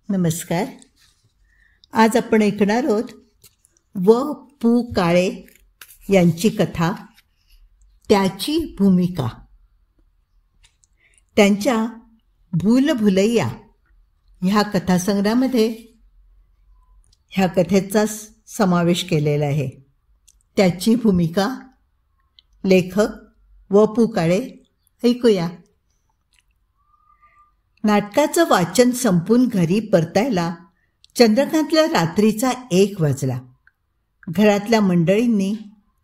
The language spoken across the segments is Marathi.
नमस्कार. आज आपण ऐकणार आहोत व पु काळे यांची कथा त्याची भूमिका. त्यांच्या भूल भुलैया ह्या कथासंग्रहामध्ये ह्या कथेचा समावेश केलेला आहे. त्याची भूमिका, लेखक व पु काळे. ऐकूया. नाटकाचं वाचन संपून घरी परतायला चंद्रकांतला रात्रीचा 1 वाजला. घरातल्या मंडळींनी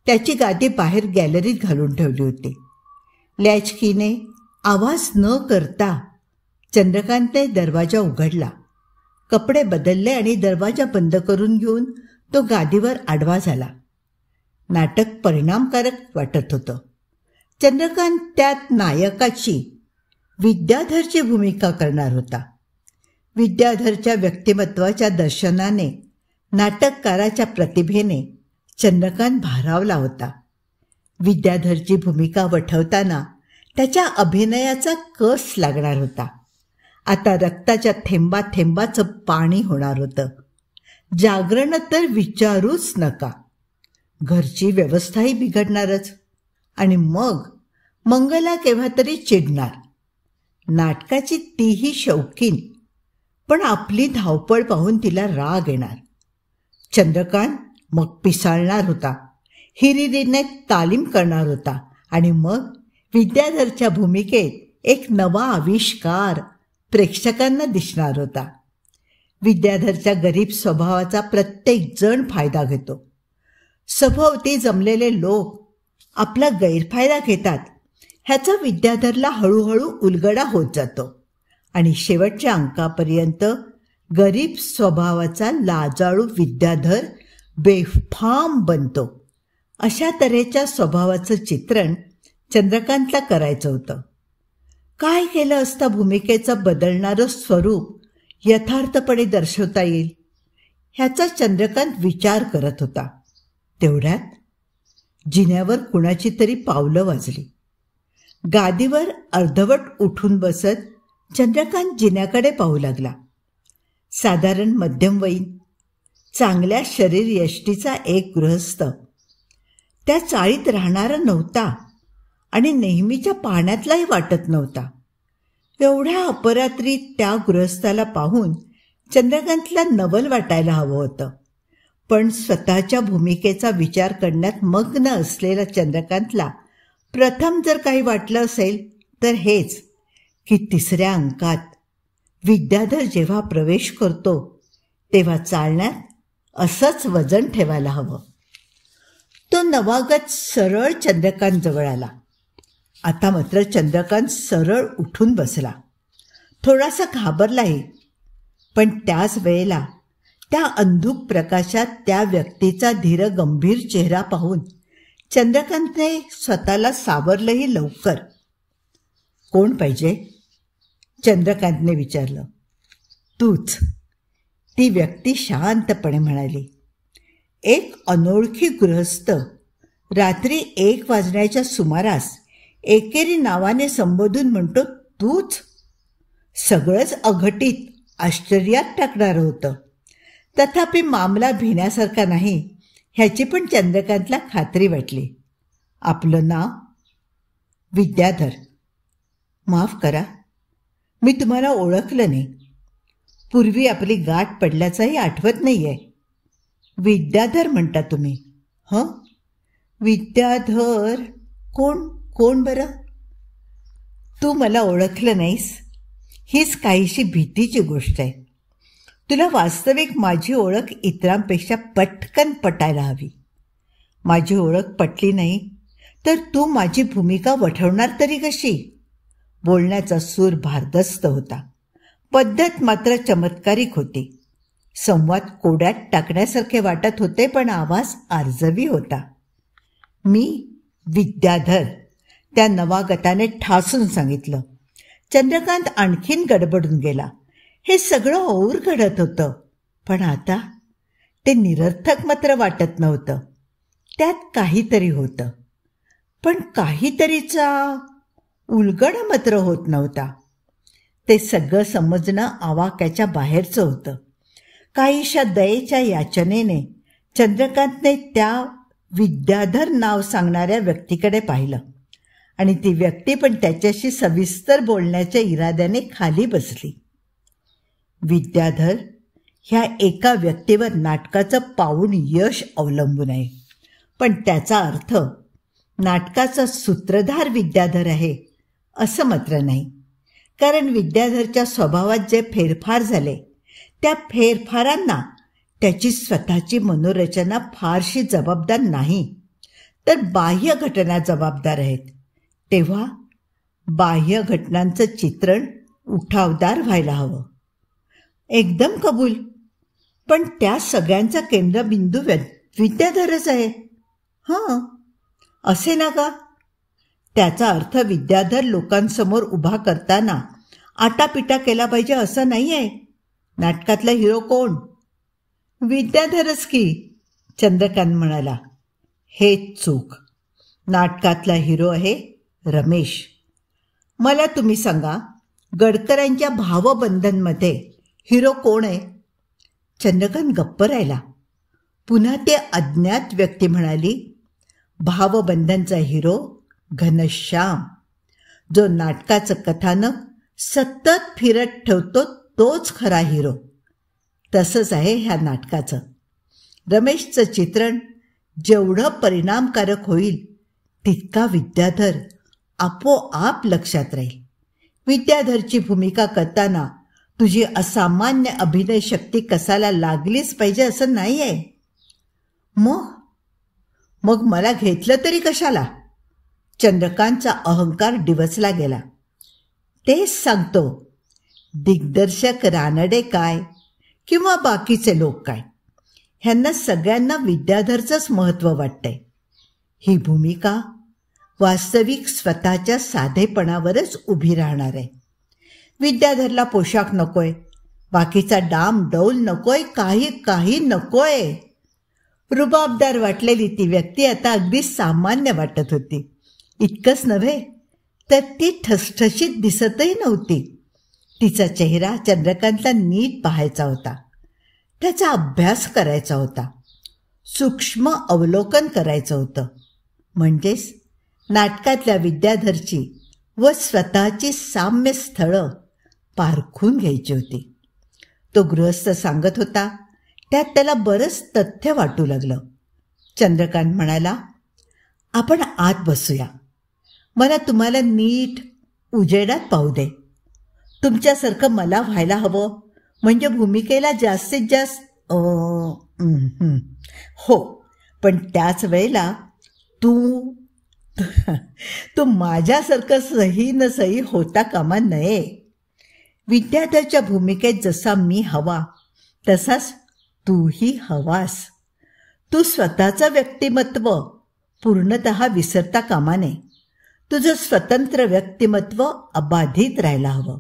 त्याची गादी बाहेर गॅलरीत घालून ठेवली होती. लॅचकीने आवाज न करता चंद्रकांतने दरवाजा उघडला. कपडे बदलले आणि दरवाजा बंद करून घेऊन तो गादीवर आडवा झाला. नाटक परिणामकारक वाटत होतं. चंद्रकांत त्यात नायकाची, विद्याधरची भूमिका करणार होता. विद्याधरच्या व्यक्तिमत्वाच्या दर्शनाने, नाटककाराच्या प्रतिभेने चंद्रकांत भारावला होता. विद्याधरची भूमिका वठवताना त्याच्या अभिनयाचा कस लागणार होता. आता रक्ताच्या थेंबाथेंबाचं पाणी होणार होतं. जागरण तर विचारूच नका. घरची व्यवस्थाही बिघडणारच. आणि मग मंगला केव्हा तरी चिडणार. नाटकाची तीही शौकीन, पण आपली धावपळ पाहून तिला राग येणार. चंद्रकांत मग पिसाळणार होता, हिरिरीने तालीम करणार होता आणि मग विद्याधरच्या भूमिकेत एक नवा आविष्कार प्रेक्षकांना दिसणार होता. विद्याधरच्या गरीब स्वभावाचा प्रत्येक जण फायदा घेतो. सभोवती जमलेले लोक आपला गैरफायदा घेतात. ह्याचा विद्याधरला हळूहळू उलगडा होत जातो आणि शेवटच्या अंकापर्यंत गरीब स्वभावाचा लाजाळू विद्याधर बेफाम बनतो. अशा तऱ्हेच्या स्वभावाचं चित्रण चंद्रकांतला करायचं होतं. काय केलं असता भूमिकेचं बदलणारं स्वरूप यथार्थपणे दर्शवता येईल ह्याचा चंद्रकांत विचार करत होता. तेवढ्यात जिन्यावर कुणाची तरी पावलं वाजली. गादीवर अर्धवट उठून बसत चंद्रकांत जिन्याकडे पाहू लागला. साधारण मध्यमवयीन, चांगल्या शरीर यष्टीचा एक गृहस्थ. त्या चाळीत राहणारा नव्हता आणि नेहमीच्या पाहण्यातलाही वाटत नव्हता. एवढ्या अपरात्री त्या गृहस्थाला पाहून चंद्रकांतला नवल वाटायला हवं होतं. पण स्वतःच्या भूमिकेचा विचार करण्यात मग्न असलेल्या चंद्रकांतला प्रथम जर काही वाटलं असेल तर हेच की 3ऱ्या अंकात विद्याधर जेव्हा प्रवेश करतो तेव्हा चालण्यात असंच वजन ठेवायला हवं. तो नवागत सरळ चंद्रकांत जवळ आला. आता मात्र चंद्रकांत सरळ उठून बसला. थोडासा घाबरलाही, पण त्याच वेळेला त्या अंधुक प्रकाशात त्या व्यक्तीचा धीर गंभीर चेहरा पाहून चंद्रकांतने स्वतःला सावरलंही लवकर. कोण पाहिजे? चंद्रकांतने विचारलं. तूच, ती व्यक्ती शांतपणे म्हणाली. एक अनोळखी गृहस्थ रात्री 1 वाजण्याच्या सुमारास एकेरी नावाने संबोधून म्हणतो तूच? सगळंच अघटित, आश्चर्यात टाकणारं होतं. तथापि मामला भिण्यासारखा नाही ह्याची पण चंद्रकांतला खात्री वाटली. आपलं नाव? विद्याधर. माफ करा, मी तुम्हाला ओळखलं नाही. पूर्वी आपली गाठ पडल्याचंही आठवत नाही आहे. विद्याधर म्हणता तुम्ही? हं, विद्याधर. कोण बरं? तू मला ओळखलं नाहीस हीच काहीशी भीतीची गोष्ट आहे. तुला वास्तविक माझी ओळख इतरांपेक्षा पटकन पटायला हवी. माझी ओळख पटली नाही तर तू माझी भूमिका वठवणार तरी कशी? बोलण्याचा सूर भारदस्त होता. पद्धत मात्र चमत्कारिक होती. संवाद कोड्यात टाकण्यासारखे वाटत होते, पण आवाज आर्जवी होता. मी विद्याधर, त्या नवागताने ठासून सांगितलं. चंद्रकांत आणखीन गडबडून गेला. हे सगळं और घडत होतं, पण आता ते निरर्थक मात्र वाटत नव्हतं. त्यात काहीतरी होतं, पण काहीतरीचा उलगडा मात्र होत नव्हता. ते सगळं समजणं आवाक्याच्या बाहेरचं होतं. काहीशा दयेच्या याचनेने चंद्रकांतने त्या विद्याधर नाव सांगणाऱ्या व्यक्तीकडे पाहिलं आणि ती व्यक्ती पण त्याच्याशी सविस्तर बोलण्याच्या इराद्याने खाली बसली. विद्याधर ह्या एका व्यक्तीवर नाटकाचं पाऊण यश अवलंबून आहे, पण त्याचा अर्थ नाटकाचा सूत्रधार विद्याधर आहे असं मात्र नाही. कारण विद्याधरच्या स्वभावात जे फेरफार झाले त्या फेरफारांना त्याची स्वतःची मनोरचना फारशी जबाबदार नाही, तर बाह्य घटना जबाबदार आहेत. तेव्हा बाह्य घटनांचं चित्रण उठावदार व्हायला हवं. एकदम कबूल, पण त्या सगळ्यांचा केंद्रबिंदू विद्याधरच आहे. हां, असे ना का? त्याचा अर्थ विद्याधर लोकांसमोर उभा करताना आटापिटा केला पाहिजे असं नाही आहे. नाटकातला हिरो कोण? विद्याधरच की, चंद्रकांत म्हणाला. हेच चूक. नाटकातला हिरो आहे रमेश. मला तुम्ही सांगा, गडकरांच्या भावबंधनमध्ये हिरो कोण आहे? चंद्रकांत गप्प राहिला. पुन्हा ते अज्ञात व्यक्ती म्हणाली, भावबंधनचा हिरो घनश्याम, जो नाटकाचं कथानक सतत फिरत ठेवतो तोच खरा हिरो. तसंच आहे ह्या नाटकाचं. रमेशचं चित्रण जेवढं परिणामकारक होईल तितका विद्याधर आपोआप लक्षात राहील. विद्याधरची भूमिका करताना तुझी असामान्य अभिनय शक्ती कसाला लागलीच पाहिजे असं नाही आहे. मग मला घेतलं तरी कशाला? चंद्रकांतचा अहंकार डिवचला गेला. तेच सांगतो, दिग्दर्शक रानडे काय किंवा बाकीचे लोक काय, ह्यांना सगळ्यांना विद्याधरचंच महत्त्व वाटतंय. ही भूमिका वास्तविक स्वतःच्या साधेपणावरच उभी राहणार आहे. विद्याधरला पोशाख नकोय, बाकीचा डाम डौल नकोय, काही नकोय. रुबाबदार वाटलेली ती व्यक्ती आता अगदी सामान्य वाटत होती. इतकंच नव्हे तर ती ठसठशीत दिसतही नव्हती. तिचा चेहरा चंद्रकांतला नीट पाहायचा होता, त्याचा अभ्यास करायचा होता, सूक्ष्म अवलोकन करायचं होतं. म्हणजेच नाटकातल्या विद्याधरची व स्वतःची साम्य स्थळं पारखून घ्यायची होती. तो गृहस्थ सांगत होता, त्यात त्याला बरंच तथ्य वाटू लागलं. चंद्रकांत म्हणाला, आपण आत बसूया. मला तुम्हाला नीट उजेडात पाहू दे. तुमच्यासारखं मला व्हायला हवं म्हणजे भूमिकेला जास्तीत जास्त हो, पण त्याच वेळेला तू माझ्यासारखं सही न सही होता कामा नये. विद्याधरच्या भूमिकेत जसा मी हवा तसाच तूही हवास. तू स्वतःचं व्यक्तिमत्व पूर्णतः विसरता कामा नये. तुझं स्वतंत्र व्यक्तिमत्व अबाधित राहायला हवं.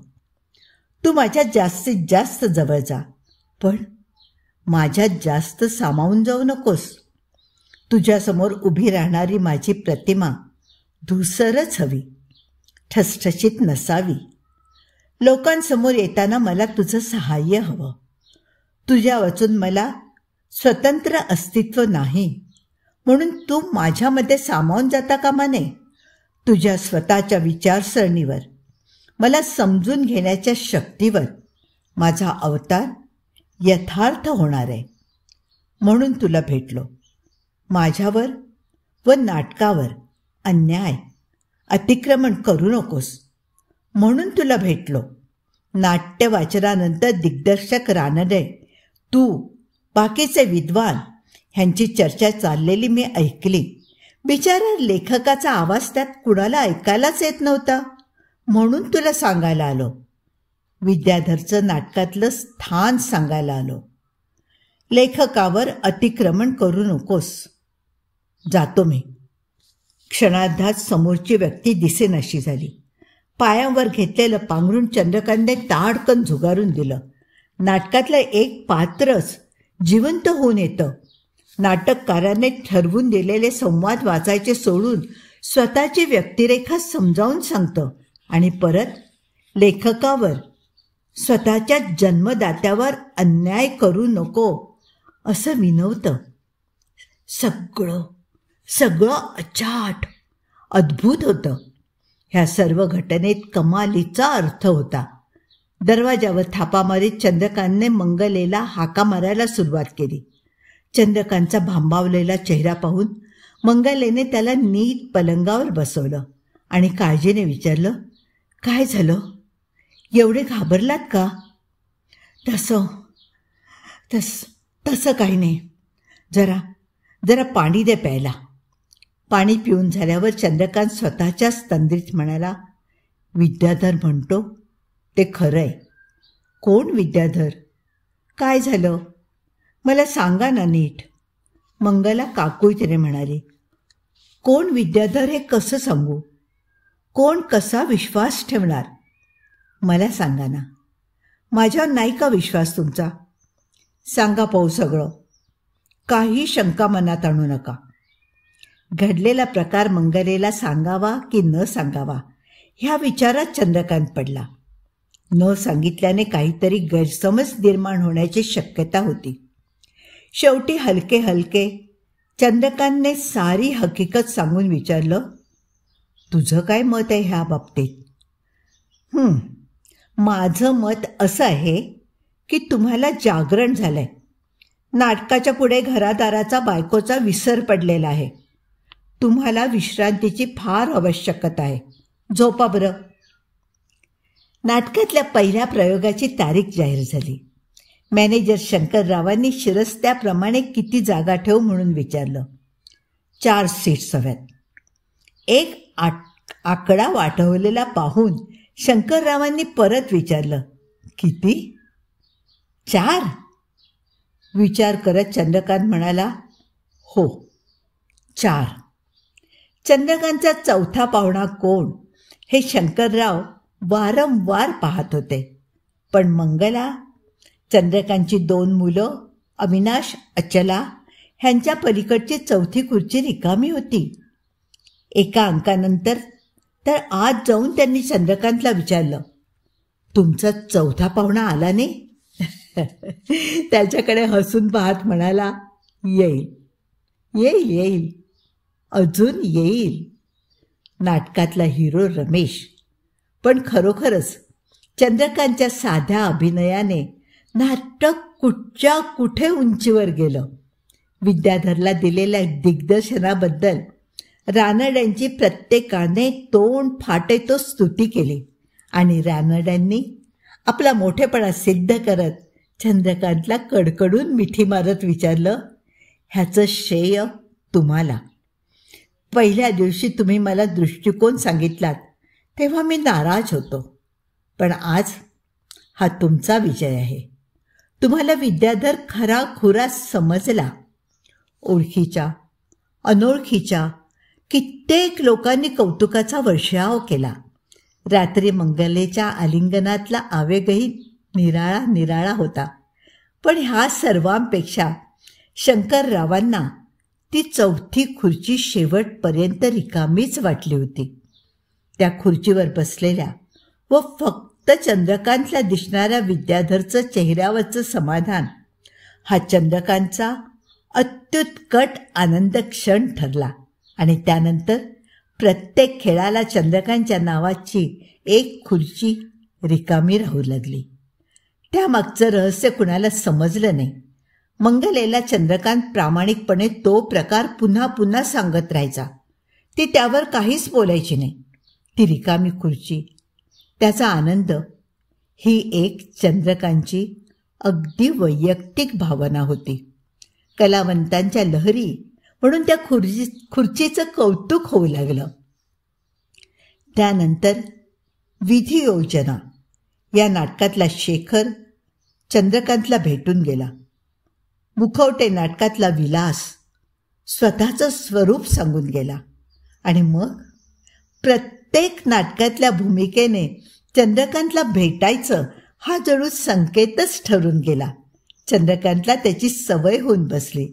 तू माझ्यात जास्तीत जास्त जवळ जा, पण माझ्यात जास्त सामावून जाऊ नकोस. तुझ्यासमोर उभी राहणारी माझी प्रतिमा धुसरच हवी, ठसठशीत नसावी. लोकांसमोर येताना मला तुझं सहाय्य हवं. तुझ्या वाचून मला स्वतंत्र अस्तित्व नाही, म्हणून तू माझ्यामध्ये सामावून जाता कामा नये. तुझ्या स्वतःच्या विचारसरणीवर, मला समजून घेण्याच्या शक्तीवर माझा अवतार यथार्थ होणार आहे. म्हणून तुला भेटलो. माझ्यावर व नाटकावर अन्याय अतिक्रमण करू नकोस म्हणून तुला भेटलो. नाट्य वाचनानंतर दिग्दर्शक रानडे, तू, बाकीचे विद्वान ह्यांची चर्चा चाललेली मी ऐकली. बिचारा लेखकाचा आवाज त्यात कुणाला ऐकायलाच येत नव्हता, म्हणून तुला सांगायला आलो. विद्याधरचं नाटकातलं स्थान सांगायला आलो. लेखकावर अतिक्रमण करू नकोस. जातो मी. क्षणार्धात समोरची व्यक्ती दिसेनाशी झाली. पायावर घेतलेलं पांघरून चंद्रकांतने ताडकन झुगारून दिलं. नाटकातलं एक पात्रच जिवंत होऊन येतं. नाटककाराने ठरवून दिलेले संवाद वाचायचे सोडून स्वतःची व्यक्तिरेखा समजावून सांगतं आणि परत लेखकावर स्वतःच्या जन्मदात्यावर अन्याय करू नको असं विनवतं. सगळं अचाट अद्भुत होतं. ह्या सर्व घटनेत कमालीचा अर्थ होता. दरवाजावर थापा मारीत चंद्रकांतने मंगलेला हाका मारायला सुरुवात केली. चंद्रकांतचा भांबावलेला चेहरा पाहून मंगलेने त्याला नीट पलंगावर बसवलं आणि काळजीने विचारलं, काय झालं? एवढे घाबरलात का? तसं काही नाही. जरा पाणी दे प्यायला. पाणी पिऊन झाल्यावर चंद्रकांत स्वतःच्याच तंद्रीत म्हणाला, विद्याधर म्हणतो ते खरंय. कोण विद्याधर? काय झालं? मला सांगा ना नीट. मंगला काकुळतीने म्हणाली, कोण विद्याधर हे कसं सांगू? कोण कसा विश्वास ठेवणार? मला सांगा ना. माझ्यावर नाही का विश्वास तुमचा? सांगा पाहू सगळं. काही शंका मनात आणू नका. घडलेला प्रकार मंगलेला सांगावा की न सांगावा ह्या विचारात चंद्रकांत पडला. न सांगितल्याने काहीतरी गैरसमज निर्माण होण्याची शक्यता होती. शेवटी हलके हलके चंद्रकांतने सारी हकीकत सांगून विचारलं, तुझं काय मत आहे ह्या बाबतीत? माझं मत असं आहे की तुम्हाला जागरण झालंय. नाटकाच्या पुढे घरादाराचा बायकोचा विसर पडलेला आहे. तुम्हाला विश्रांतीची फार आवश्यकता आहे. झोपा बरं. नाटकातल्या पहिल्या प्रयोगाची तारीख जाहीर झाली. मॅनेजर शंकररावांनी शिरस्त्याप्रमाणे किती जागा ठेवू म्हणून विचारलं. 4 सीट्स हव्यात. एक आकडा वाढवलेला पाहून शंकररावांनी परत विचारलं, किती? 4? विचार करत चंद्रकांत म्हणाला, हो 4. चंद्रकांतचा चौथा पाहुणा कोण हे शंकरराव वारंवार पाहत होते. पण मंगला, चंद्रकांतची 2 मुलं अविनाश, अचला ह्यांच्या पलीकडची चौथी खुर्ची रिकामी होती. एका अंकानंतर तर आज जाऊन त्यांनी चंद्रकांतला विचारलं, तुमचा चौथा पाहुणा आला नाही? त्याच्याकडे हसून पाहत म्हणाला, येईल, अजून येईल. नाटकातला हिरो रमेश. पण खरोखरच चंद्रकांतच्या साध्या अभिनयाने नाटक कुठच्या कुठे उंचीवर गेलं. विद्याधरला दिलेल्या दिग्दर्शनाबद्दल रानड्यांची प्रत्येकाने तोंड फाटेतो स्तुती केली आणि रानड्यांनी आपला मोठेपणा सिद्ध करत चंद्रकांतला कडकडून मिठी मारत विचारलं, ह्याचं श्रेय तुम्हाला. पहिल्या दिवशी तुम्ही मला दृष्टिकोन सांगितलात तेव्हा मी नाराज होतो. पण आज हा तुमचा विजय आहे. तुम्हाला विद्याधर खराखुरा समजला. ओळखीच्या अनोळखीच्या कित्येक लोकांनी कौतुकाचा वर्षाव केला. रात्री मंगलेच्या आलिंगनातला आवेगही निराळा होता. पण ह्या सर्वांपेक्षा शंकररावांना ती चौथी खुर्ची शेवटपर्यंत रिकामीच वाटली होती. त्या खुर्चीवर बसलेल्या व फक्त चंद्रकांतला दिसणाऱ्या विद्याधरचं चेहऱ्यावरचं समाधान हा चंद्रकांतचा अत्युत्कट आनंद क्षण ठरला. आणि त्यानंतर प्रत्येक खेळाला चंद्रकांतच्या नावाची एक खुर्ची रिकामी राहू लागली. त्यामागचं रहस्य कुणाला समजलं नाही. मंगलेला चंद्रकांत प्रामाणिकपणे तो प्रकार पुन्हा पुन्हा सांगत राहायचा. ती त्यावर काहीच बोलायची नाही. ती रिकामी खुर्ची, त्याचा आनंद ही एक चंद्रकांतची अगदी वैयक्तिक भावना होती. कलावंतांच्या लहरी म्हणून त्या खुर्चीचं कौतुक होऊ लागलं. त्यानंतर विधियोजना या नाटकातला शेखर चंद्रकांतला भेटून गेला. मुखवटे नाटकातला विलास स्वतःचं स्वरूप सांगून गेला. आणि मग प्रत्येक नाटकातल्या भूमिकेने चंद्रकांतला भेटायचं हा जणू संकेतच ठरून गेला. चंद्रकांतला त्याची सवय होऊन बसली.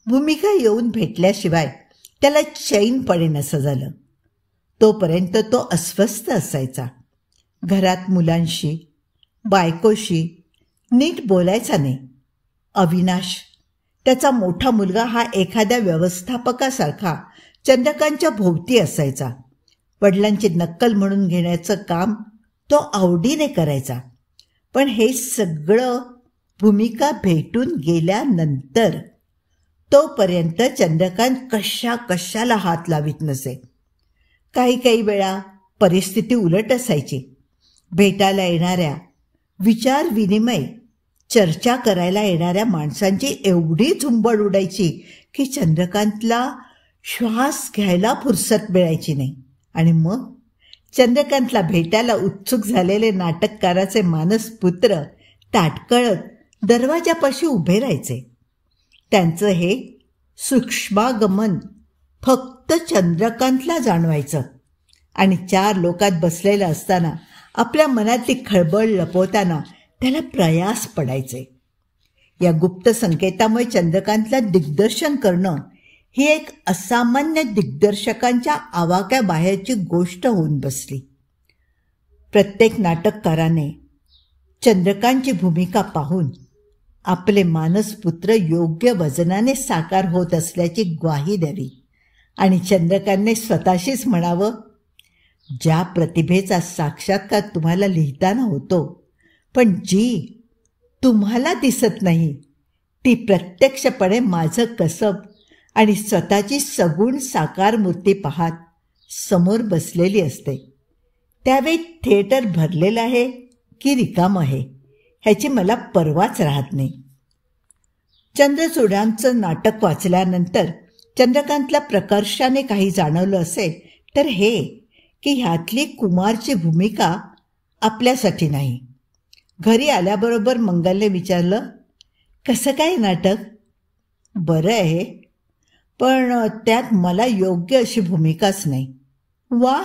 भूमिका येऊन भेटल्याशिवाय त्याला चैन पडेनसं झालं. तोपर्यंत तो अस्वस्थ असायचा. घरात मुलांशी, बायकोशी नीट बोलायचा नाही. अविनाश, त्याचा मोठा मुलगा, हा एखाद्या व्यवस्थापकासारखा चंद्रकांतच्या भोवती असायचा. वडिलांची नक्कल म्हणून घेण्याचं काम तो आवडीने करायचा. पण हे सगळं भूमिका भेटून गेल्यानंतर तोपर्यंत चंद्रकांत कशाला हात लावित नसे. काही वेळा परिस्थिती उलट असायची. भेटायला येणाऱ्या, विचार विनिमय, चर्चा करायला येणाऱ्या माणसांची एवढी झुंबड उडायची की चंद्रकांतला श्वास घ्यायला फुरसत मिळायची नाही. आणि मग चंद्रकांतला भेटायला उत्सुक झालेले नाटककाराचे मानसपुत्र ताटकळत दरवाजापाशी उभे राहायचे. त्यांचं हे सूक्ष्मागमन फक्त चंद्रकांतला जाणवायचं. आणि 4 लोकात बसलेलं असताना आपल्या मनातली खळबळ लपवताना त्याला प्रयास पडायचे. या गुप्त संकेतामुळे चंद्रकांतला दिग्दर्शन करणं ही एक असामान्य दिग्दर्शकांच्या आवाक्याबाहेरची गोष्ट होऊन बसली. प्रत्येक नाटककाराने चंद्रकांतची भूमिका पाहून आपले मानसपुत्र योग्य वजनाने साकार होत असल्याची ग्वाही द्यावी आणि चंद्रकांतने स्वतःशीच म्हणावं, ज्या प्रतिभेचा साक्षात्कार तुम्हाला लिहिताना होतो, पण जी तुम्हाला दिसत नाही, ती प्रत्यक्षपणे माझं कसब आणि स्वतःची सगुण साकार मूर्ती पाहत समोर बसलेली असते. त्यावेळी थिएटर भरलेलं आहे की रिकामं आहे ह्याची मला पर्वाच राहत नाही. चंद्रचूडांचं नाटक वाचल्यानंतर चंद्रकांतला प्रकर्षाने काही जाणवलं असेल तर हे की ह्यातली कुमारची भूमिका आपल्यासाठी नाही. घरी आल्याबरोबर मंगलने विचारलं, कसं काय नाटक? बरं आहे, पण त्यात मला योग्य अशी भूमिकाच नाही. वा,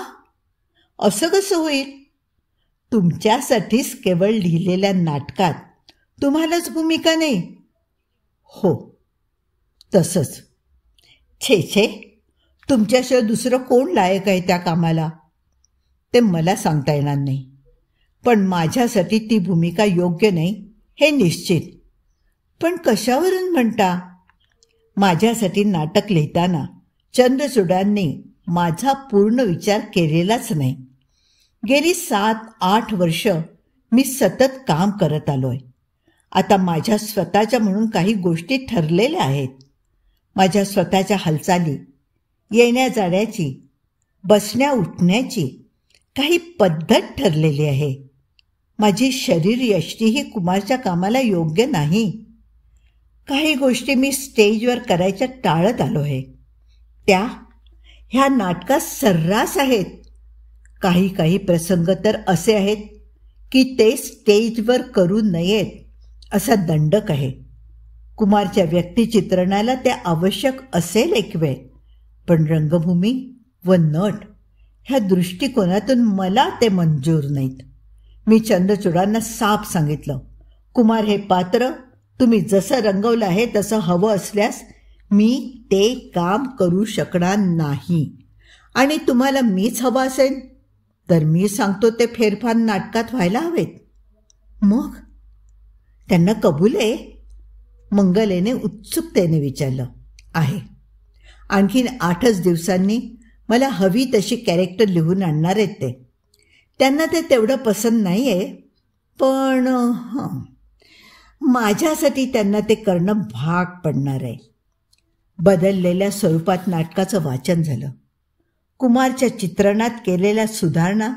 असं कसं होईल? तुमच्यासाठीच केवळ लिहिलेल्या नाटकात तुम्हालाच भूमिका नाही? हो, तसंच. छे, तुमच्याशिवाय दुसरं कोण लायक आहे त्या कामाला? ते मला सांगता येणार नाही, पण माझ्यासाठी ती भूमिका योग्य नाही हे निश्चित. पण कशावरून म्हणता? माझ्यासाठी नाटक लिहिताना चंद्रचूडांनी माझा पूर्ण विचार केलेलाच नाही. गेली 7-8 वर्ष मी सतत काम करत आलोय. आता माझ्या स्वतःच्या म्हणून काही गोष्टी ठरलेल्या आहेत. माझ्या स्वतःच्या हालचाली, येण्या जाण्याची, बसण्या उठण्याची काही पद्धत ठरलेली आहे. माझी शरीरयष्टी ही कुमारच्या कामाला योग्य नाही. काही गोष्टी मी स्टेजवर करायच्या टाळत आलो आहे. त्या ह्या नाटकात सर्रास आहेत. काही प्रसंग तर असे आहेत की ते स्टेजवर करू नयेत असा दंडक आहे. कुमारच्या व्यक्तिचित्रणाला ते आवश्यक असेल एक वेळ, पण रंगभूमी व नट ह्या दृष्टिकोनातून मला ते मंजूर नाहीत. मी चंद्रचूडांना साफ सांगितलं, कुमार हे पात्र तुम्ही जसं रंगवलं आहे तसं हवं असल्यास मी ते काम करू शकणार नाही. आणि तुम्हाला मीच हवं असेल तर मी सांगतो ते फेरफार नाटकात व्हायला हवेत. मग त्यांना कबूल आहे? मंगलेने उत्सुकतेने विचारलं. आहे. आणखीन 8च दिवसांनी मला हवी तशी कॅरेक्टर लिहून आणणार आहेत ते. त्यांना ते तेवढं पसंत नाही आहे, पण माझ्यासाठी त्यांना ते करणं भाग पडणार आहे. बदललेल्या स्वरूपात नाटकाचं वाचन झालं. कुमारच्या चित्रणात केलेल्या सुधारणा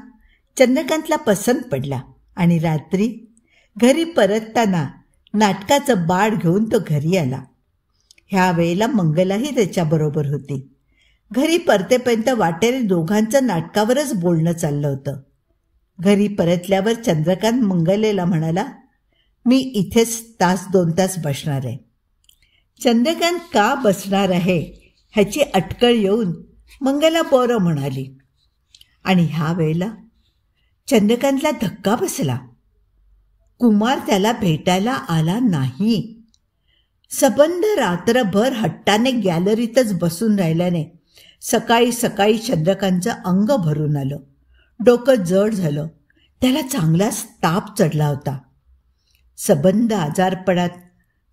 चंद्रकांतला पसंत पडला आणि रात्री घरी परतताना नाटकाचं बाळ घेऊन तो घरी आला. ह्या वेळेला मंगलाही त्याच्याबरोबर होती. घरी परतेपर्यंत वाटेने दोघांचं नाटकावरच बोलणं चाललं होतं. घरी परतल्यावर चंद्रकांत मंगलेला म्हणाला, मी इथेच 1-2 तास बसणार आहे. चंद्रकांत का बसणार आहे ह्याची अटकळ येऊन मंगला बरं म्हणाली. आणि ह्या वेळेला चंद्रकांतला धक्का बसला. कुमार त्याला भेटायला आला नाही. सबंध रात्रभर हट्टाने गॅलरीतच बसून राहिल्याने सकाळी चंद्रकांतचं अंग भरून आलं. डोकं जड झालं. त्याला चांगलाच ताप चढला होता. सबंध आजारपणात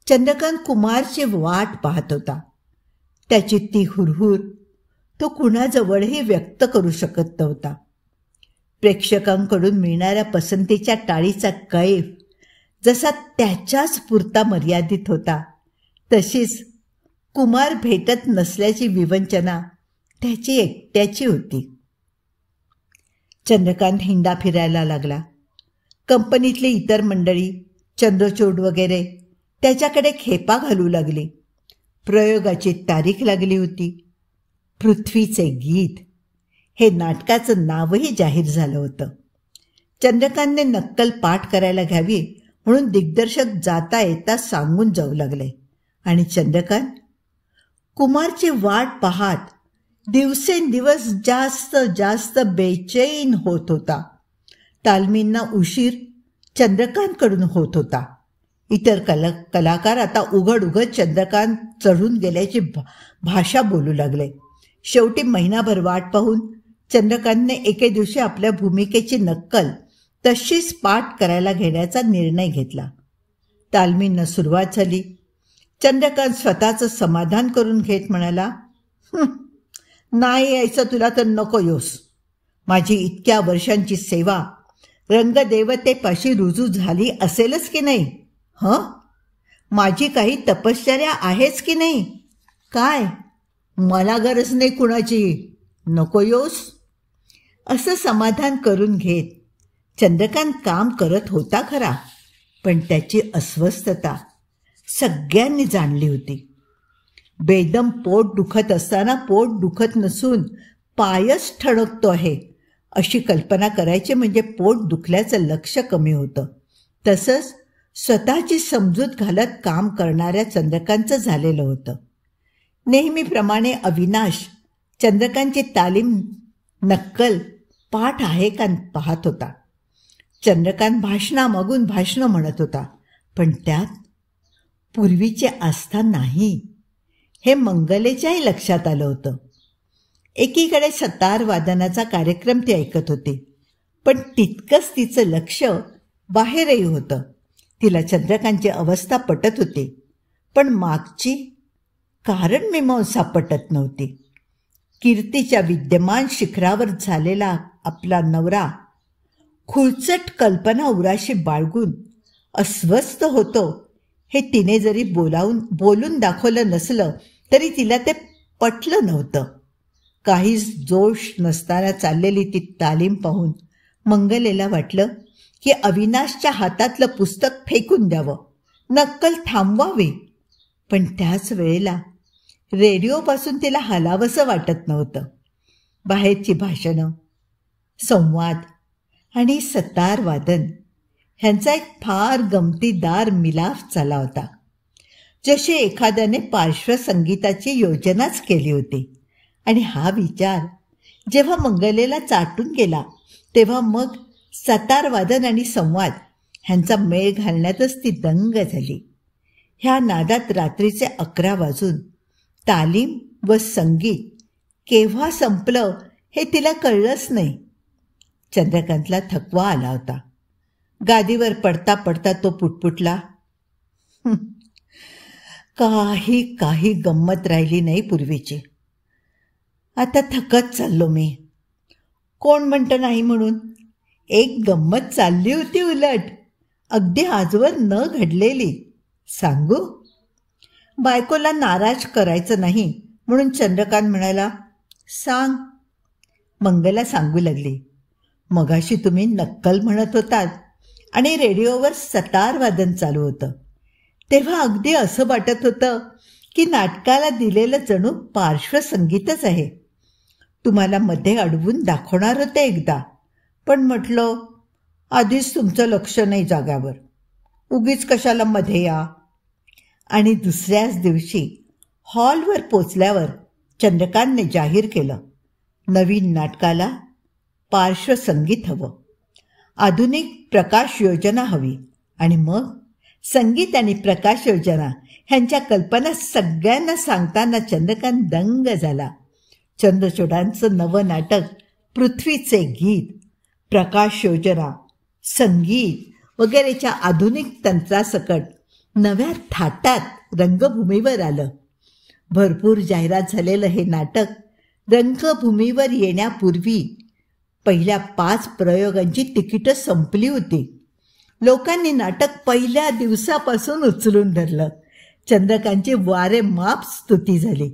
चंद्रकांत कुमारची वाट पाहत होता. त्याची ती हुरहुर तो कुणाजवळही व्यक्त करू शकत नव्हता. प्रेक्षकांकडून मिळणाऱ्या पसंतीच्या टाळीचा कैफ जसा त्याच्याच पुरता मर्यादित होता, तशीच कुमार भेटत नसल्याची विवंचना त्याची एकट्याची होती. चंद्रकांत हिंडा फिरायला लागला. कंपनीतली इतर मंडळी, चंद्रचूड वगैरे त्याच्याकडे खेपा घालू लागली. प्रयोगाची तारीख लागली होती. पृथ्वीचे गीत हे नाटकाचं नावही जाहीर झालं होतं. चंद्रकांतने नक्कल पाठ करायला घ्यावी म्हणून दिग्दर्शक जाता येता सांगून जाऊ लागले. आणि चंद्रकांत कुमारची वाट पाहत दिवसेंदिवस जास्त जास्त बेचैन होत होता. तालमींना उशीर चंद्रकांतकडून होत होता. इतर कलाकार आता उघड उघड चंद्रकांत चढून गेल्याची भाषा बोलू लागले. शेवटी महिनाभर वाट पाहून चंद्रकांतने एके दिवशी आपल्या भूमिकेची नक्कल तशीच पाठ करायला घेण्याचा निर्णय घेतला. तालमींना सुरुवात झाली. चंद्रकांत स्वतःचं समाधान करून घेत म्हणाला, नाही यायचं तुला तर नको योस. माझी इतक्या वर्षांची सेवा रंगदेवतेपाशी रुजू झाली असेलच की नाही? माझी काही तपश्चर्या आहेच की नाही? काय मला गरज नाही कुणाची, नको योस. असं समाधान करून घेत चंद्रकांत काम करत होता खरा, पण त्याची अस्वस्थता सगळ्यांनी जाणली होती. बेदम पोट दुखत असताना पोट दुखत नसून पायच ठणकतो आहे अशी कल्पना करायची म्हणजे पोट दुखल्याचं लक्ष कमी होतं. तसंच स्वतःची समजूत घालत काम करणाऱ्या चंद्रकांतचं झालेलं होतं. नेहमीप्रमाणे अविनाश चंद्रकांतची तालीम नक्कल पाठ आहे का पाहत होता. चंद्रकांत भाषणामागून भाषणं म्हणत होता, पण त्यात पूर्वीची आस्था नाही हे मंगलेच्याही लक्षात आलं होतं. एकीकडे सतार वादनाचा कार्यक्रम ती ऐकत होती, पण तितकंच तिचं लक्ष बाहेरही होतं. तिला चंद्रकांतची अवस्था पटत होती, पण मागची कारण मीमांसा पटत नव्हती. कीर्तीच्या विद्यमान शिखरावर झालेला आपला नवरा खुळचट कल्पना उराशी बाळगून अस्वस्थ होतो हे तिने जरी बोलून दाखवलं नसलं तरी तिला ते पटलं नव्हतं. काहीच जोश नसताना चाललेली ती तालीम पाहून मंगलेला वाटलं की अविनाशच्या हातातलं पुस्तक फेकून द्यावं, नक्कल थांबवावी. पण त्याच वेळेला रेडिओपासून तिला हलावंसं वाटत नव्हतं. बाहेरची भाषणं, संवाद आणि सतार वादन ह्यांचा एक फार गमतीदार मिलाफ झाला होता. जशी एखाद्याने पार्श्वसंगीताची योजनाच केली होती. आणि हा विचार जेव्हा मंगलेला चाटून गेला तेव्हा मग सतार वादन आणि संवाद ह्यांचा मेळ घालण्यातच ती दंग झाली. ह्या नादात रात्रीचे 11 वाजून तालीम व संगीत केव्हा संपलं हे तिला कळलंच नाही. चंद्रकांतला थकवा आला होता. गादीवर पडता पडता तो पुटपुटला, काही गंमत राहिली नाही पूर्वीची. आता थकत चाललो मी. कोण म्हणतं नाही म्हणून? एक गंमत चालली होती उलट, अगदी आजवर न घडलेली. सांगू? बायकोला नाराज करायचं नाही म्हणून चंद्रकांत म्हणाला, सांग. मंगला सांगू लागली, मगाशी तुम्ही नक्कल म्हणत होतात आणि रेडिओवर सतार वादन चालू होतं, तेव्हा अगदी असं वाटत होतं की नाटकाला दिलेलं जणू पार्श्वसंगीतच आहे. तुम्हाला मध्ये अडवून दाखवणार होते एकदा, पण म्हटलं आधीच तुमचं लक्ष नाही जाग्यावर, उगीच कशाला मध्ये या. आणि दुसऱ्याच दिवशी हॉलवर पोचल्यावर चंद्रकांतने जाहीर केलं, नवीन नाटकाला पार्श्वसंगीत हवं, आधुनिक प्रकाश योजना हवी. आणि मग संगीत आणि प्रकाश योजना ह्यांच्या कल्पना सगळ्यांना सांगताना चंद्रकांत दंग झाला. चंद्रचूडांचं नवं नाटक पृथ्वीचे गीत, प्रकाश योजना संगीत वगैरेच्या आधुनिक तंत्रासकट नव्या थाटात रंगभूमीवर आलं. भरपूर जाहिरात झालेलं हे नाटक रंगभूमीवर येण्यापूर्वी पहिल्या 5 प्रयोगांची तिकीटं संपली होती. लोकांनी नाटक पहिल्या दिवसापासून उचलून धरलं. चंद्रकांतची वारेमाप स्तुती झाली.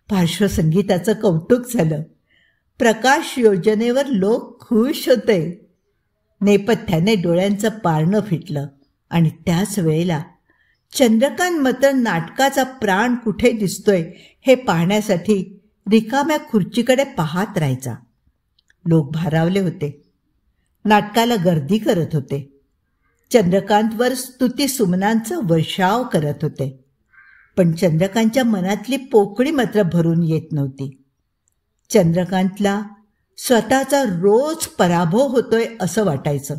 पार्श्वसंगीताचं कौतुक झालं. प्रकाश योजनेवर लोक खुश होते. नेपथ्याने डोळ्यांचं पारणं फिटलं आणि त्याच वेळेला चंद्रकांत मात्र नाटकाचा प्राण कुठे दिसतोय हे पाहण्यासाठी रिकाम्या खुर्चीकडे पाहत राहायचा. लोक भारावले होते. नाटकाला गर्दी करत होते. चंद्रकांतवर स्तुतीसुमनांचा वर्षाव करत होते. पण चंद्रकांतच्या मनातली पोकळी मात्र भरून येत नव्हती. चंद्रकांतला स्वतःचा रोज पराभव होतोय असं वाटायचं.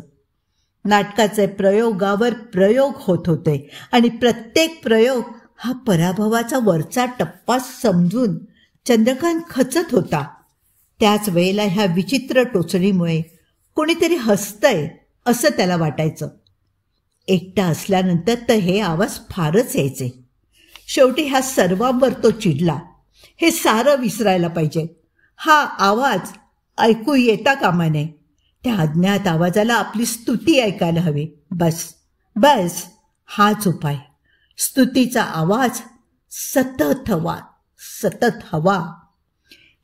नाटकाचे प्रयोगावर प्रयोग होत होते आणि प्रत्येक प्रयोग हा पराभवाचा वरचा टप्पा समजून चंद्रकांत खचत होता. त्याच वेळेला ह्या विचित्र टोचणीमुळे कोणीतरी हसतंय असं त्याला वाटायचं. एकटा असल्यानंतर तर हे आवाज फारच यायचे. शेवटी ह्या सर्वांवर तो चिडला. हे सारं विसरायला पाहिजे. हा आवाज ऐकू येता कामा नये. त्या अज्ञात आवाजाला आपली स्तुती ऐकायला हवी. बस बस हाच उपाय. स्तुतीचा आवाज सतत हवा, सतत हवा.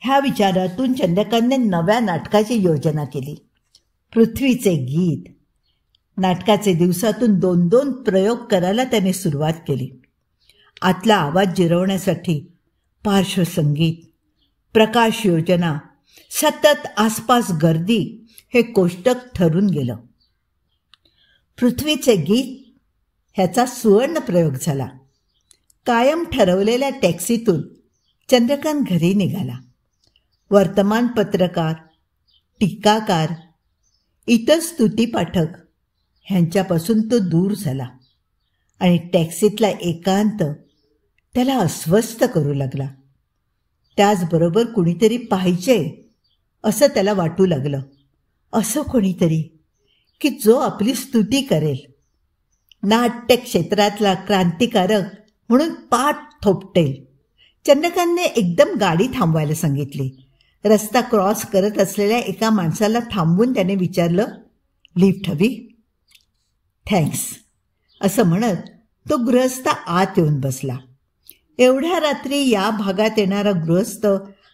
ह्या विचारातून चंद्रकांतने नव्या नाटकाची योजना केली. पृथ्वीचे गीत. नाटकाचे दिवसातून 2-2 प्रयोग करायला त्याने सुरुवात केली. आतला आवाज जिरवण्यासाठी पार्श्वसंगीत, प्रकाश योजना, सतत आसपास गर्दी हे कोष्टक ठरून गेलं. पृथ्वीचे गीत ह्याचा सुवर्ण प्रयोग झाला. कायम ठरवलेल्या टॅक्सीतून चंद्रकांत घरी निघाला. वर्तमानपत्रकार, टीकाकार, इतर स्तुतीपाठक ह्यांच्यापासून तो दूर झाला आणि टॅक्सीतला एकांत त्याला अस्वस्थ करू लागला. त्याचबरोबर कुणीतरी पाहिजे असं त्याला वाटू लागलं. असं कोणीतरी की जो आपली स्तुती करेल. नाट्य क्षेत्रातला क्रांतिकारक म्हणून पाठ थोपटेल. चंद्रकांतने एकदम गाडी थांबवायला सांगितली. रस्ता क्रॉस करत असलेल्या एका माणसाला थांबवून त्याने विचारलं, लिफ्ट हवी? थँक्स असं म्हणत तो गृहस्थ आत येऊन बसला. एवढ्या रात्री या भागात येणारा गृहस्थ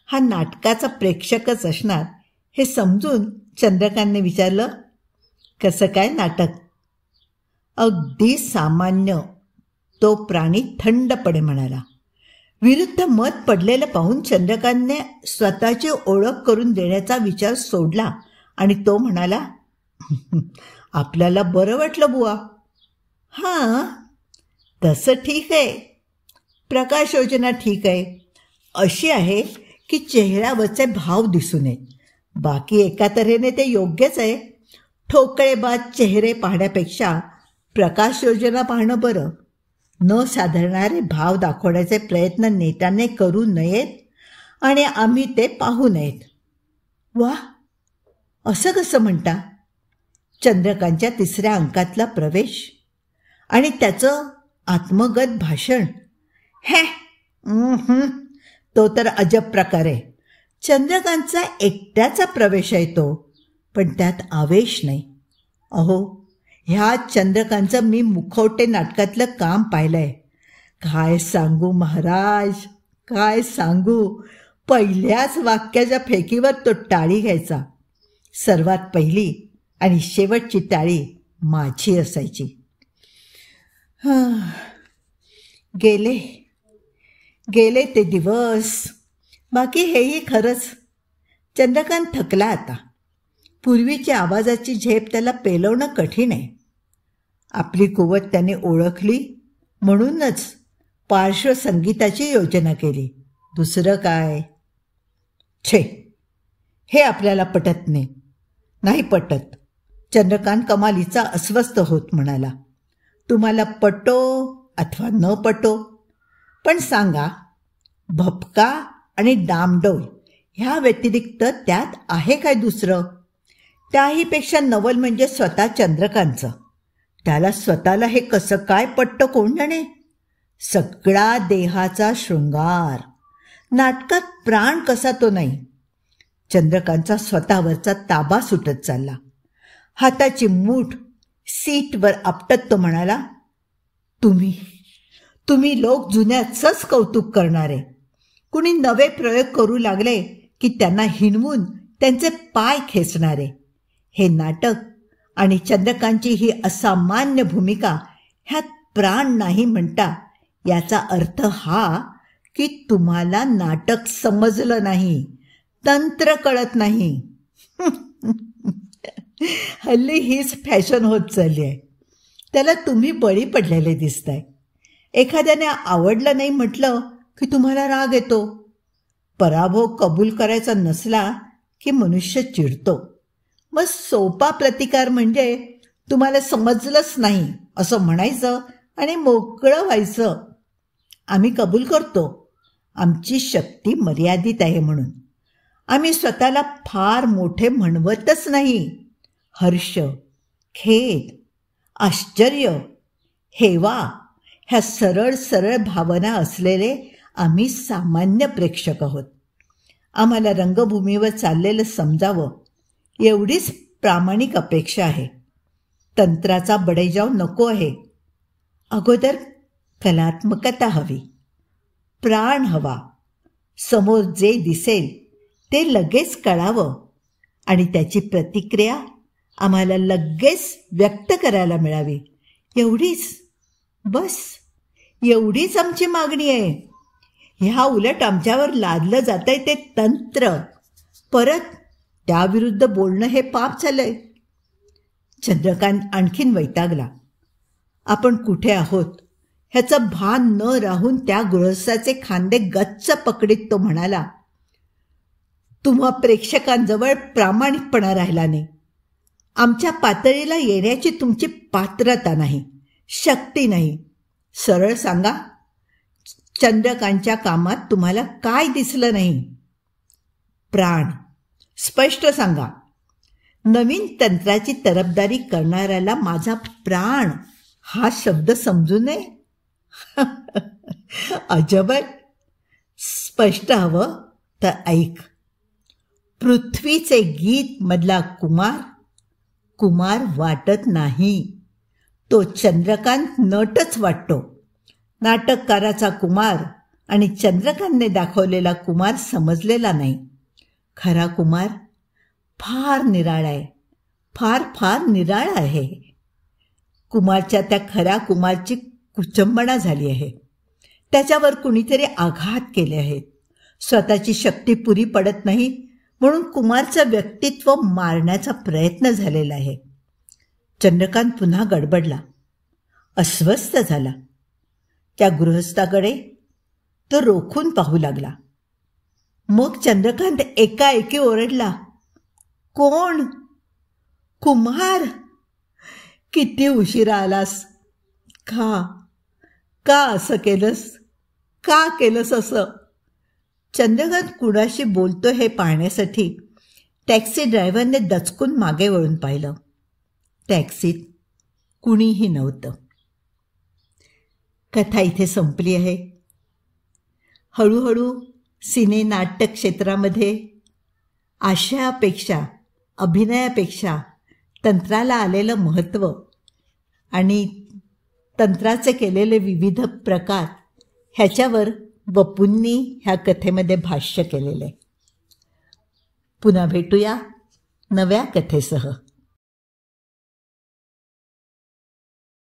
हा नाटकाचा प्रेक्षकच असणार हे समजून चंद्रकांतने विचारलं, कसं काय नाटक? अगदी सामान्य, तो प्राणी थंडपणे म्हणाला. विरुद्ध मत पडलेलं पाहून चंद्रकांतने स्वतःची ओळख करून देण्याचा विचार सोडला आणि तो म्हणाला, आपल्याला बरं वाटलं बुवा. हां, तसं ठीक आहे. प्रकाश योजना ठीक आहे. अशी आहे की चेहऱ्यावरचे भाव दिसू नयेत. बाकी एका तऱ्हेने ते योग्यच आहे. ठोकळेबाज चेहरे पाहण्यापेक्षा प्रकाश योजना पाहणं बरं. न साधणारे भाव दाखवण्याचे प्रयत्न नेत्याने करू नयेत आणि आम्ही ते पाहू नयेत. वा, असं कसं म्हणता? चंद्रकांतच्या 3ऱ्या अंकातला प्रवेश आणि त्याचं आत्मगत भाषण. हे तो तर अजब प्रकार आहे. चंद्रकांतचा एकट्याचा प्रवेश आहे तो, पण त्यात आवेश नाही. अहो, ह्या चंद्रकांतचं मी मुखवटे नाटकातलं काम पाहिलंय. काय सांगू महाराज, काय सांगू. पहिल्याच वाक्याच्या फेकीवर तो टाळी घ्यायचा. सर्वात पहिली आणि शेवटची टाळी माझी असायची. गेले ते दिवस. बाकी हेही खरंच. चंद्रकांत थकला आता. पूर्वीच्या आवाजाची झेप त्याला पेलवणं कठीण आहे. आपली कुवत त्याने ओळखली म्हणूनच पार्श्वसंगीताची योजना केली. दुसरं काय? छे, हे आपल्याला पटत नाही. नाही पटत. चंद्रकांत कमालीचा अस्वस्थ होत म्हणाला. तुम्हाला पटो अथवा न पटो, पण सांगा, भपका आणि डामडोल ह्या व्यतिरिक्त त्यात आहे काय दुसरं? त्याहीपेक्षा नवल म्हणजे स्वतः चंद्रकांतचं. त्याला स्वतःला हे कसं काय पटतं कोण जाणे. सगळा देहाचा शृंगार, नाटकात प्राण कसा तो नाही. चंद्रकांतचा स्वतःवरचा ताबा सुटत चालला. हाताची मूठ सीटवर आपटत तो म्हणाला, तुम्ही लोक जुन्याचंच कौतुक करणारे. कुणी नवे प्रयोग करू लागले की त्यांना हिणवून त्यांचे पाय खेचणारे. हे नाटक आणि चंद्रकांतची ही असामान्य भूमिका ह्यात प्राण नाही म्हणता याचा अर्थ हा की तुम्हाला नाटक समजलं नाही, तंत्र कळत नाही. हल्ली हीच फॅशन होत चालली आहे. त्याला तुम्ही बळी पडलेले दिसताय. एखाद्याने आवडलं नाही म्हटलं की तुम्हाला राग येतो. पराभव कबूल करायचा नसला की मनुष्य चिडतो. मग सोपा प्रतिकार म्हणजे तुम्हाला समजलंच नाही असं म्हणायचं आणि मोकळं व्हायचं. आम्ही कबूल करतो आमची शक्ती मर्यादित आहे म्हणून. आम्ही स्वतःला फार मोठे म्हणवतच नाही. हर्ष, खेद, आश्चर्य, हेवा ह्या सरळ सरळ भावना असलेले आम्ही सामान्य प्रेक्षक आहोत. आम्हाला रंगभूमीवर चाललेलं समजावं एवढीच प्रामाणिक अपेक्षा आहे. तंत्राचा बडेजाव नको आहे. अगोदर कलात्मकता हवी, प्राण हवा. समोर जे दिसेल ते लगेच कळावं आणि त्याची प्रतिक्रिया आम्हाला लगेच व्यक्त करायला मिळावी. एवढीच, बस एवढीच आमची मागणी आहे. ह्या उलट आमच्यावर लादलं जातंय ते तंत्र. परत त्याविरुद्ध बोलणं हे पाप झालंय. चंद्रकांत आणखीन वैतागला. आपण कुठे आहोत ह्याचं भान न राहून त्या गृहस्थाचे खांदे गच्च पकडीत तो म्हणाला, तुम्हा प्रेक्षकांजवळ प्रामाणिकपणा राहिला नाही. आमच्या पातळीला येण्याची तुमची पात्रता नाही, शक्ती नाही. सरळ सांगा, चंद्रकांतच्या कामात तुम्हाला काय दिसलं नाही? प्राण. स्पष्ट सांगा. नवीन तंत्राची तरफदारी करणाऱ्याला माझा प्राण हा शब्द समजू नये. अजबच. स्पष्ट हवं तर ऐक. पृथ्वीचे गीत मधला कुमार वाटत नाही. तो चंद्रकांत नटच वाटतो. नाटककाराचा कुमार आणि चंद्रकांतने दाखवलेला कुमार समजलेला नाही. खरा कुमार फार निराळा आहे, फार निराळा आहे. कुमारच्या त्या खऱ्या कुमारची कुचंबणा झाली आहे. त्याच्यावर कुणीतरी आघात केले आहेत. स्वतःची शक्ती पुरी पडत नाही म्हणून कुमारचं व्यक्तित्व मारण्याचा प्रयत्न झालेला आहे. चंद्रकांत पुन्हा गडबडला, अस्वस्थ झाला. त्या गृहस्थाकडे तो रोखून पाहू लागला. मग चंद्रकांत एकाएकी ओरडला, कोण? कुमार? किती उशिरा आलास? का असं केलंस? का केलंस असं? चंद्रकांत कुणाशी बोलतो हे पाहण्यासाठी टॅक्सी ड्रायव्हरने दचकून मागे वळून पाहिलं. टॅक्सीत कुणीही नव्हतं. कथा इथे संपली आहे. हळूहळू सिने नाट्य क्षेत्रामध्ये आशयापेक्षा, अभिनयापेक्षा तंत्राला आलेलं महत्त्व आणि तंत्राचे केलेले विविध प्रकार ह्याच्यावर वपूंनी ह्या कथेमध्ये भाष्य केलेलं आहे. पुन्हा भेटूया नव्या कथेसह.